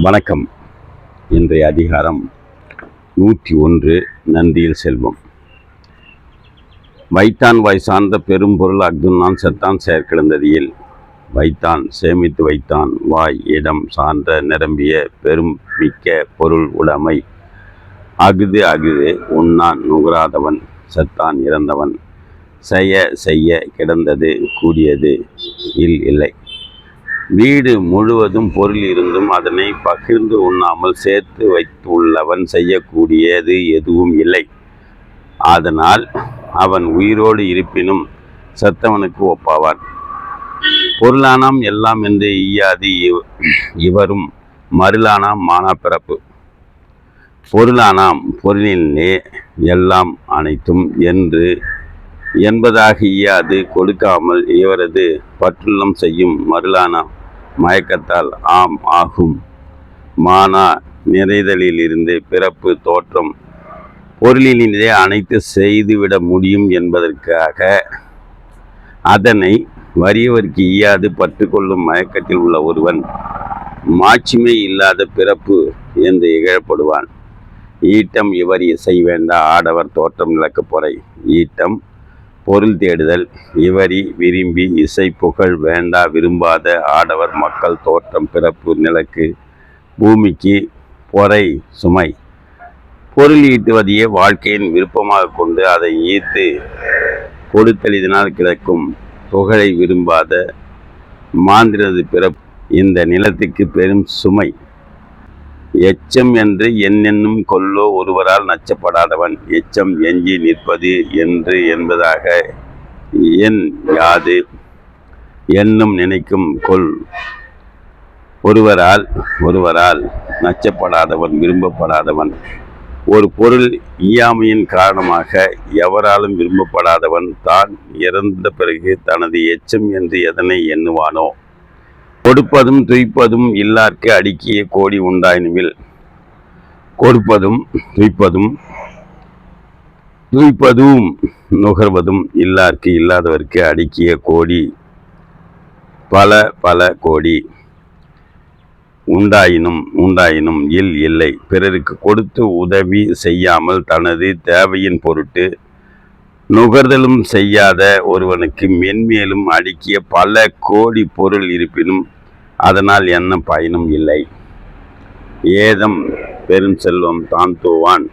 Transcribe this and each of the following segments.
வணக்கம். இன்றைய அதிகாரம் 101 நன்றியில் செல்வம். வைத்தான் வாய் சார்ந்த பெரும் பொருள் அஃதுண்ணான் செத்தான் செயற்கிழந்ததியில். வைத்தான் சேமித்து வைத்தான் வாய் இடம் சார்ந்த நிரம்பிய பெரும் மிக்க பொருள் உடைமை. அஃது உண்ணான் நுகராதவன் செத்தான் இறந்தவன். செய்ய கிடந்தது கூடியது இல்லை. வீடு முழுவதும் பொருள் இருந்தும் அதனை பகிர்ந்து உண்ணாமல் சேர்த்து வைத்துள்ளவன் செய்யக்கூடியது எதுவும் இல்லை. அதனால் அவன் உயிரோடு இருப்பினும் செத்தவனுக்கு ஒப்பாவான். பொருளானாம் எல்லாம் என்று ஈயாது இவரும் மருளானாம் மானா பிறப்பு. பொருளானாம் பொருளிலே எல்லாம் அனைத்தும் என்பதாக ஈயாது கொடுக்காமல் இவரது பற்றுள்ளம் செய்யும் மருளானாம் மயக்கத்தால் ஆம் ஆகும். மானா நிறைதலிலிருந்து பிறப்பு தோற்றம் பொருளிலே அனைத்து செய்துவிட முடியும் என்பதற்காக அதனை வறியவர்க்கு ஈயாது பற்று கொள்ளும் மயக்கத்தில் உள்ள ஒருவன் மாட்சிமை இல்லாத பிறப்பு என்று இகழப்படுவான். ஈட்டம் இவர் இசை வேண்டா ஆடவர் தோற்றம் நிலக்கப் பொறை. ஈட்டம் பொருள் தேடுதல் இவரி விரும்பி இசை புகழ் வேண்டா விரும்பாத ஆடவர் மக்கள் தோற்றம் பிறப்பு நிலக்கு பூமிக்கு பொறை சுமை. பொருள் ஈட்டுவதையே வாழ்க்கையின் விருப்பமாக கொண்டு அதை ஈர்த்து கொடுத்தலினால் கிடைக்கும் புகழை விரும்பாத மாந்திரது பிறப்பு இந்த நிலத்துக்கு பெரும் சுமை. எச்சம் என்று என்னென்னும் கொல்லோ ஒருவரால் நச்சப்படாதவன். எச்சம் எஞ்சி நிற்பது என்பதாக யாது என்னும் நினைக்கும் கொல் ஒருவரால் நச்சப்படாதவன் விரும்பப்படாதவன். ஒரு பொருள் ஈயாமையின் காரணமாக எவராலும் விரும்பப்படாதவன் தான் இறந்த பிறகு தனது எச்சம் என்று எதனை எண்ணுவானோ. கொடுப்பதும் துய்ப்பதும் இல்லார்க்கு அடுக்கிய கோடி உண்டாயினுமில். கொடுப்பதும் துய்ப்பதும் நுகர்வதும் இல்லார்க்கு இல்லாதவர்க்கு அடுக்கிய கோடி பல கோடி உண்டாயினும் இல்லை. பிறருக்கு கொடுத்து உதவி செய்யாமல் தனது தேவையின் பொருட்டு நுகர்தலும் செய்யாத ஒருவனுக்கு மென்மேலும் அடுக்கிய பல கோடி பொருள் இருப்பினும் அதனால் என்ன பயனும் இல்லை. ஏதம் பெரும் செல்வம் தான் தூவான்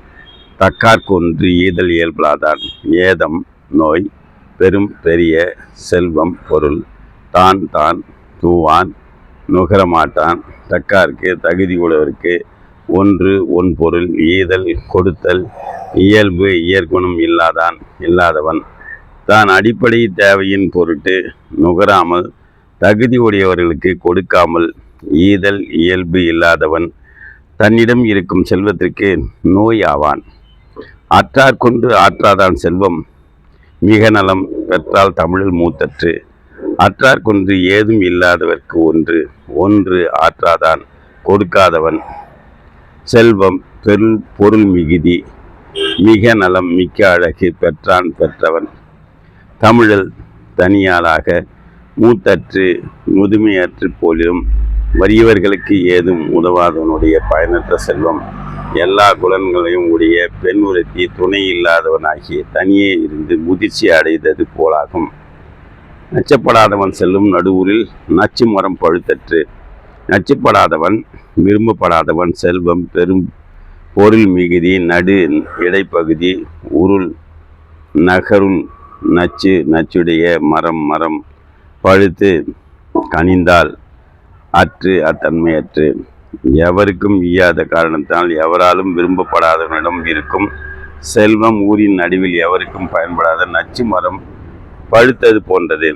தக்கார்கொன்று ஈதல் இயல்பலாதான். ஏதம் நோய் பெரிய செல்வம் பொருள் தான் தூவான் நுகரமாட்டான் தக்கார்க்கு தகுதி உடையவருக்கு ஒன் பொருள் ஈதல் கொடுத்தல் இயல்பு இயற்குணம் இல்லாதவன் தான் அடிப்படை தேவையின் பொருட்டு நுகராமல் தகுதி உடையவர்களுக்கு கொடுக்காமல் ஈதல் இயல்பு இல்லாதவன் தன்னிடம் இருக்கும் செல்வத்திற்கு நோய் ஆவான். ஆற்றார் கொண்டு ஆற்றாதான் செல்வம் மிக நலம் பெற்றால் தமிழில் மூத்தற்று. ஆற்றார் கொண்டு ஏதும் இல்லாதவர்க்கு ஒன்று ஆற்றாதான் கொடுக்காதவன் செல்வம் பொருள் மிகுதி மிக நலம் மிக்க அழகு பெற்றவன். தமிழில் தனியாளாக மூத்தற்று முதுமையற்று போலிலும் வறியவர்களுக்கு ஏதும் உதவாதவனுடைய பயனற்ற செல்வம். எல்லா குலன்களையும் உடைய பெண் உறுத்தி துணை இல்லாதவனாகிய தனியே இருந்து முதிர்ச்சி அடைந்தது போலாகும். நச்சப்படாதவன் செல்லும் நடுவூரில் நச்சு மரம் பழுத்தற்று. நச்சுப்படாதவன் விரும்பப்படாதவன் செல்வம் பெரும் பொருள் மிகுதி நடு இடைப்பகுதி உருள் நகருள் நச்சுடைய மரம் பழுத்து கனிந்தால் அத்தன்மையற்று எவருக்கும் ஈயாத காரணத்தால் எவராலும் விரும்பப்படாதவனிடம் இருக்கும் செல்வம் ஊரின் நடுவில் எவருக்கும் பயன்படாத நச்சு மரம் பழுத்தது போன்றது.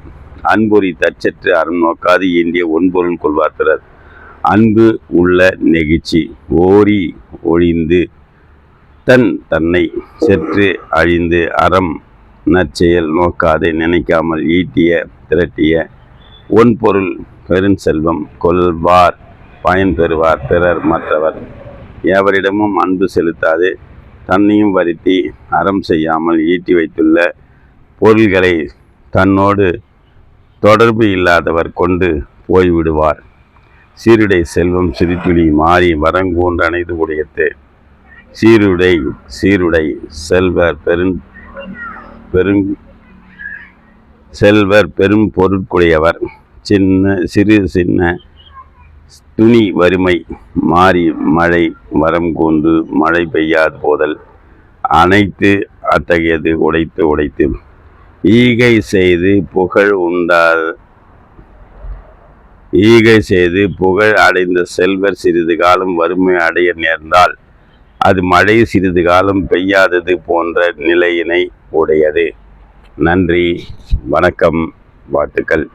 அன்பொறி தச்சற்று அறம் நோக்காது இந்திய ஒன்பொருள் கொள்வார் பிறர். அன்பு உள்ள நெகிழ்ச்சி ஓரி ஒழிந்து தன்னை செற்று அழிந்து அறம் நற்செயல் நோக்காது நினைக்காமல் ஈட்டிய திரட்டிய பொருள் பெருஞ்செல்வம் கொள்வார் பயன் பெறுவார் பிறர் மற்றவர். எவரிடமும் அன்பு செலுத்தாது தன்னையும் வருத்தி அறம் செய்யாமல் ஈட்டி வைத்துள்ள பொருள்களை தன்னோடு தொடர்பு இல்லாதவர் கொண்டு போய்விடுவார். சீருடை செல்வம் சிறுதுளி மாறி வரங்கூன்று அணைது உடையது. சீருடை செல்வர் பெரும் பொருட்குடையவர். சின்ன துணி வறுமை மாறி மழை வரம் கூந்து மழை பெய்யாது போதல். அனைத்து அத்தகையது உடைத்து ஈகை செய்து புகழ் அடைந்த செல்வர் சிறிது காலம் வறுமை அடைய நேர்ந்தால் அது மழை சிறிது காலம் பெய்யாதது போன்ற நிலையினை உடையது. நன்றி, வணக்கம், வாழ்த்துக்கள்.